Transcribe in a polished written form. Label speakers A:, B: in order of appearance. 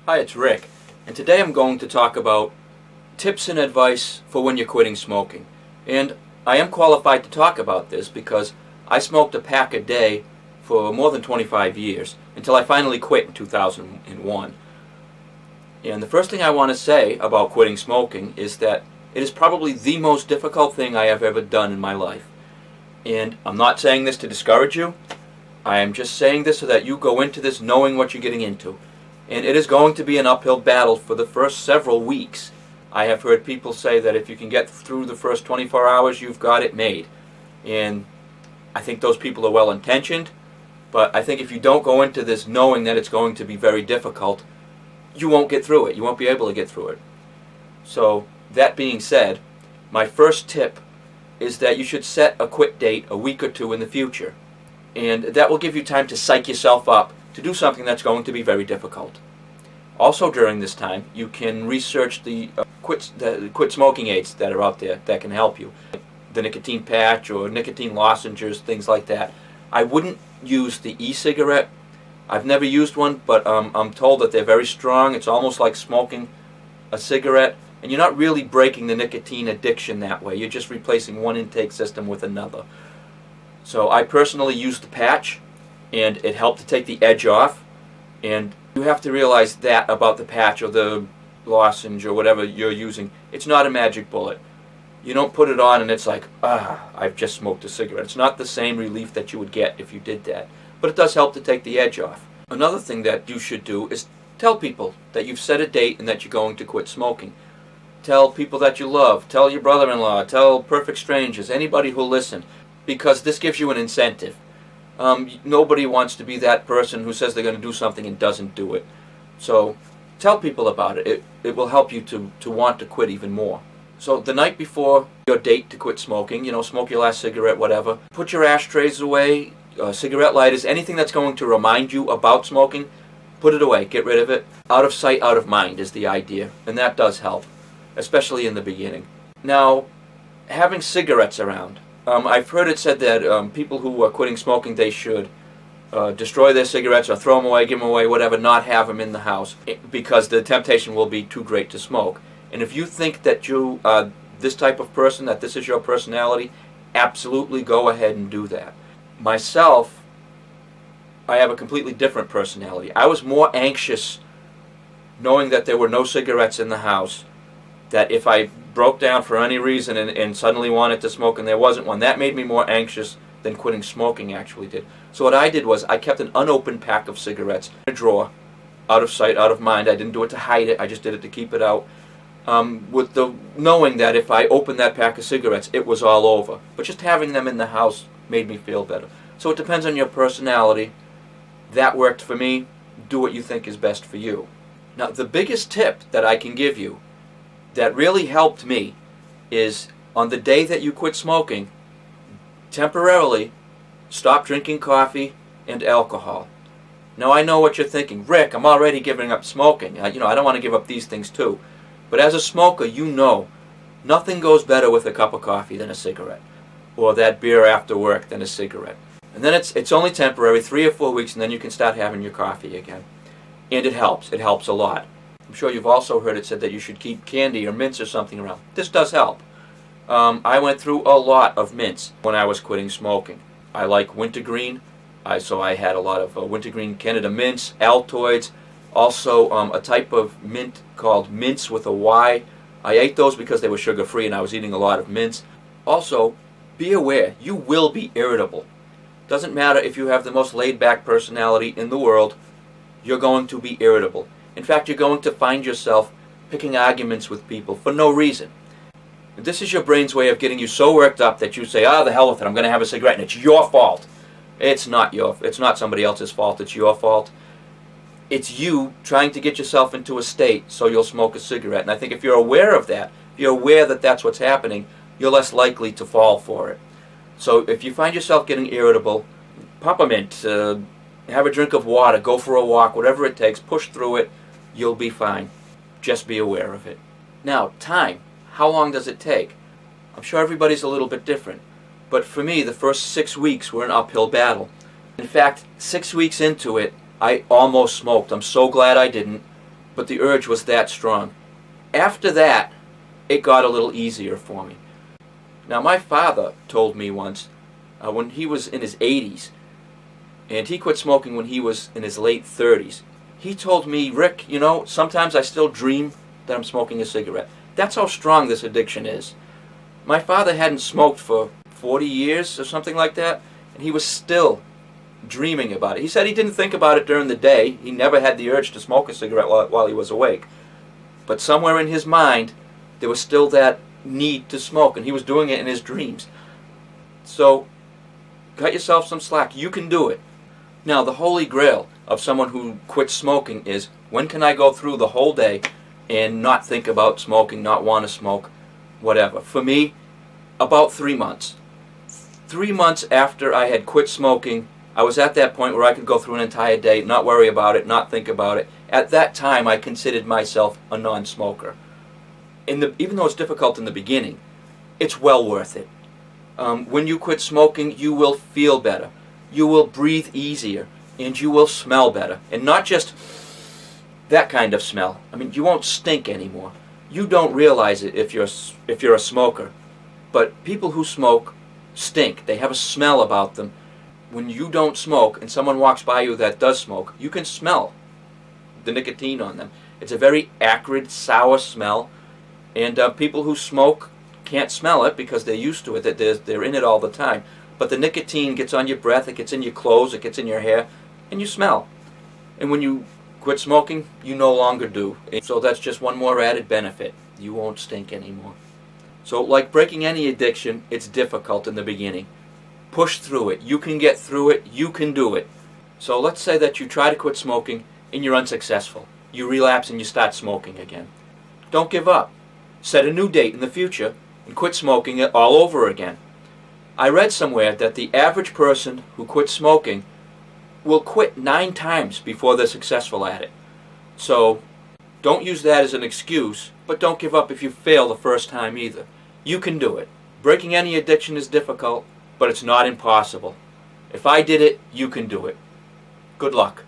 A: Hi, it's Rick, and today I'm going to talk about tips and advice for when you're quitting smoking. And I am qualified to talk about this because I smoked a pack a day for more than 25 years until I finally quit in 2001. And the first thing I want to say about quitting smoking is that it is probably the most difficult thing I have ever done in my life. And I'm not saying this to discourage you. I am just saying this so that you go into this knowing what you're getting into. And it is going to be an uphill battle for the first several weeks. I have heard people say that if you can get through the first 24 hours, you've got it made. And I think those people are well intentioned, but I think if you don't go into this knowing that it's going to be very difficult, you won't get through it. You won't be able to get through it. So, that being said, my first tip is that you should set a quit date a week or two in the future. And that will give you time to psych yourself up to do something that's going to be very difficult. Also during this time, you can research the quit smoking aids that are out there that can help you. The nicotine patch or nicotine lozenges, things like that. I wouldn't use the e-cigarette. I've never used one, but I'm told that they're very strong. It's almost like smoking a cigarette, and you're not really breaking the nicotine addiction that way. You're just replacing one intake system with another. So I personally used the patch, and it helped to take the edge off. And you have to realize that about the patch or the lozenge or whatever you're using. It's not a magic bullet. You don't put it on and it's like, I've just smoked a cigarette. It's not the same relief that you would get if you did that. But it does help to take the edge off. Another thing that you should do is tell people that you've set a date and that you're going to quit smoking. Tell people that you love. Tell your brother-in-law. Tell perfect strangers. Anybody who'll listen. Because this gives you an incentive. Nobody wants to be that person who says they're going to do something and doesn't do it. So tell people about it. It will help you to want to quit even more. So the night before your date to quit smoking, smoke your last cigarette, whatever, put your ashtrays away, cigarette lighters, anything that's going to remind you about smoking, put it away, get rid of it. Out of sight, out of mind is the idea, and that does help, especially in the beginning. Now, having cigarettes around. I've heard it said that people who are quitting smoking, they should destroy their cigarettes or throw them away, give them away, whatever, not have them in the house because the temptation will be too great to smoke. And if you think that you are this type of person, that this is your personality, absolutely go ahead and do that. Myself, I have a completely different personality. I was more anxious knowing that there were no cigarettes in the house, that if I broke down for any reason and suddenly wanted to smoke and there wasn't one, that made me more anxious than quitting smoking actually did. So what I did was I kept an unopened pack of cigarettes in a drawer, out of sight, out of mind. I didn't do it to hide it, I just did it to keep it out. With the knowing that if I opened that pack of cigarettes, it was all over. But just having them in the house made me feel better. So it depends on your personality. That worked for me. Do what you think is best for you. Now, the biggest tip that I can give you that really helped me is on the day that you quit smoking, temporarily stop drinking coffee and alcohol. Now I know what you're thinking, Rick, I'm already giving up smoking. I don't want to give up these things too. But as a smoker, nothing goes better with a cup of coffee than a cigarette, or that beer after work than a cigarette. And then it's only temporary, 3 or 4 weeks, and then you can start having your coffee again. And it helps a lot. I'm sure you've also heard it said that you should keep candy or mints or something around. This does help. I went through a lot of mints when I was quitting smoking. I like wintergreen, so I had a lot of wintergreen Canada mints, Altoids, also a type of mint called mints with a Y. I ate those because they were sugar-free and I was eating a lot of mints. Also, be aware, you will be irritable. Doesn't matter if you have the most laid-back personality in the world, you're going to be irritable. In fact, you're going to find yourself picking arguments with people for no reason. This is your brain's way of getting you so worked up that you say, the hell with it, I'm going to have a cigarette, and it's your fault. It's not somebody else's fault, it's your fault. It's you trying to get yourself into a state so you'll smoke a cigarette. And I think if you're aware of that, if you're aware that that's what's happening, you're less likely to fall for it. So if you find yourself getting irritable, pop a mint, have a drink of water, go for a walk, whatever it takes, push through it, you'll be fine. Just be aware of it. Now, time. How long does it take? I'm sure everybody's a little bit different. But for me, the first 6 weeks were an uphill battle. In fact, 6 weeks into it, I almost smoked. I'm so glad I didn't. but the urge was that strong. After that, it got a little easier for me. Now, my father told me once, when he was in his 80s, and he quit smoking when he was in his late 30s, he told me, Rick, sometimes I still dream that I'm smoking a cigarette. That's how strong this addiction is. My father hadn't smoked for 40 years or something like that, and he was still dreaming about it. He said he didn't think about it during the day. He never had the urge to smoke a cigarette while he was awake. But somewhere in his mind, there was still that need to smoke, and he was doing it in his dreams. So, cut yourself some slack. You can do it. Now, the holy grail of someone who quits smoking is, when can I go through the whole day and not think about smoking, not want to smoke, whatever. For me, about 3 months. 3 months after I had quit smoking, I was at that point where I could go through an entire day, not worry about it, not think about it. At that time, I considered myself a non-smoker. Even though it's difficult in the beginning, it's well worth it. When you quit smoking, you will feel better. You will breathe easier, and you will smell better. And not just that kind of smell. I mean, you won't stink anymore. You don't realize it if you're a smoker. But people who smoke stink. They have a smell about them. When you don't smoke and someone walks by you that does smoke, you can smell the nicotine on them. It's a very acrid, sour smell. And people who smoke can't smell it because they're used to it. They're in it all the time. But the nicotine gets on your breath, it gets in your clothes, it gets in your hair, and you smell. And when you quit smoking, you no longer do. So that's just one more added benefit. You won't stink anymore. So like breaking any addiction, it's difficult in the beginning. Push through it. You can get through it. You can do it. So let's say that you try to quit smoking and you're unsuccessful. You relapse and you start smoking again. Don't give up. Set a new date in the future and quit smoking it all over again. I read somewhere that the average person who quits smoking will quit 9 times before they're successful at it. So don't use that as an excuse, but don't give up if you fail the first time either. You can do it. Breaking any addiction is difficult, but it's not impossible. If I did it, you can do it. Good luck.